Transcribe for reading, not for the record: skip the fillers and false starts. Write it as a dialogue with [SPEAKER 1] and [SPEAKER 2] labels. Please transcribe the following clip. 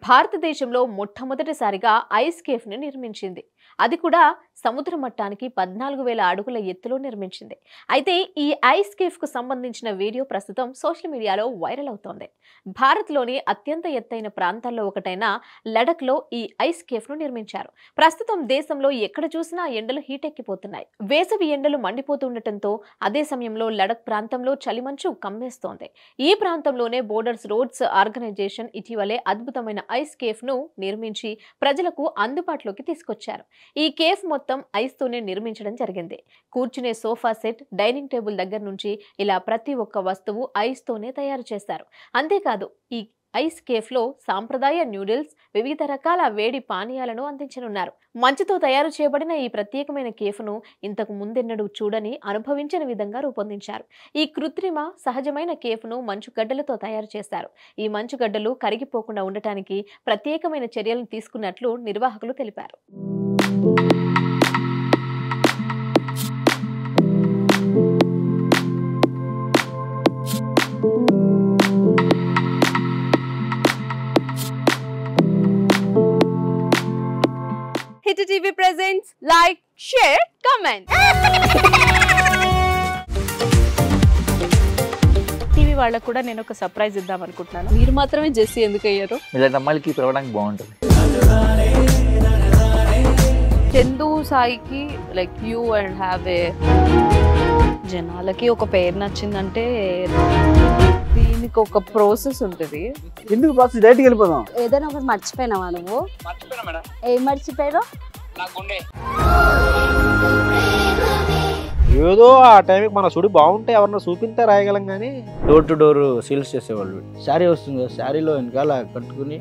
[SPEAKER 1] భారతదేశంలో మొట్టమొదటిసారిగా ఐస్ కేఫ్‌ని నిర్మించింది. అది కూడా సముద్ర మట్టానికి 14,000 అడుగుల ఎత్తులో నిర్మించింది. అయితే ఈ ఐస్ కేఫ్‌కు సంబంధించిన వీడియో ప్రస్తుతం సోషల్ మీడియాలో వైరల్ అవుతోంది. భారత్‌లోని అత్యంత ఎత్తైన ప్రాంతాల్లో ఒకటైన లడఖ్‌లో ఈ ఐస్ కేఫ్‌ను నిర్మించారు. ప్రస్తుతం దేశంలో ఎక్కడ చూసినా ఎండలు హీటెక్కిపోతున్నాయి. వేసవి ఎండలు మండిపోతుండటంతో అదే సమయంలో లడఖ్ ప్రాంతంలో చలిమంచు కమ్మేస్తోంది. ఈ ప్రాంతంలోనే బోర్డర్స్ రోడ్స్ ఆర్గనైజేషన్ ఇటీవలే అద్భుతమైన ఐస్ కేఫ్ ను నిర్మించి ప్రజలకు అందుబాటులోకి తీసుకొచ్చారు. ఈ కేఫ్ మొత్తం ఐస్ తోనే నిర్మించడం జరిగింది. కూర్చునే సోఫా సెట్, డైనింగ్ టేబుల్ దగ్గర నుంచి ఇలా ప్రతి ఒక్క వస్తువు ఐస్ తోనే తయారు చేశారు. అంతేకాదు ఈ ఐస్ కేఫ్ లో సాంప్రదాయ న్యూడిల్స్, వివిధ రకాల వేడి పానీయాలను అందించనున్నారు. మంచుతో తయారు చేయబడిన ఈ ప్రత్యేకమైన కేఫ్ను ఇంతకు ముందెన్నడూ చూడని, అనుభవించని విధంగా రూపొందించారు. ఈ కృత్రిమ సహజమైన కేఫ్ను మంచుగడ్డలతో తయారు చేశారు. ఈ మంచుగడ్డలు కరిగిపోకుండా ఉండటానికి ప్రత్యేకమైన చర్యలను తీసుకున్నట్లు నిర్వాహకులు తెలిపారు.
[SPEAKER 2] Hit TV presents like, share, comment. TV వాళ్ళకు కూడా నేను ఒక సర్ప్రైజ్ ఇద్దాం అనుకుంటున్నాను. మీరు మాత్రమే జెస్సీ ఎందుకు అయ్యారు?
[SPEAKER 3] ఇలాంటి అమ్మాయిలకి పిలవడానికి బాగుంటుంది.
[SPEAKER 2] చందు సాయికి like you and have a జనాలకి ఒక పేరు నచ్చిందంటే దీనికి ఒక ప్రాసెస్ ఉంటుంది.
[SPEAKER 4] ఎందుకు ప్రాసెస్ డైరెక్ట్‌గా వెళ్ళిపోదాం.
[SPEAKER 5] ఏదైనా ఒకటి మర్చిపోయినావా నువ్వు?
[SPEAKER 3] మర్చిపోయినా మేడం.
[SPEAKER 5] ఏం మర్చిపోయావు?
[SPEAKER 3] నా గుండె.
[SPEAKER 4] ఏదో ఆ టైంకి మన సుడి బాగుంటే ఎవరన్నా చూపిస్తే రాయగలం కానీ డోర్ టు డోర్ సేల్స్ చేసేవాళ్ళు. శారీ వస్తుంది, శారీలో వెనకాల కట్టుకుని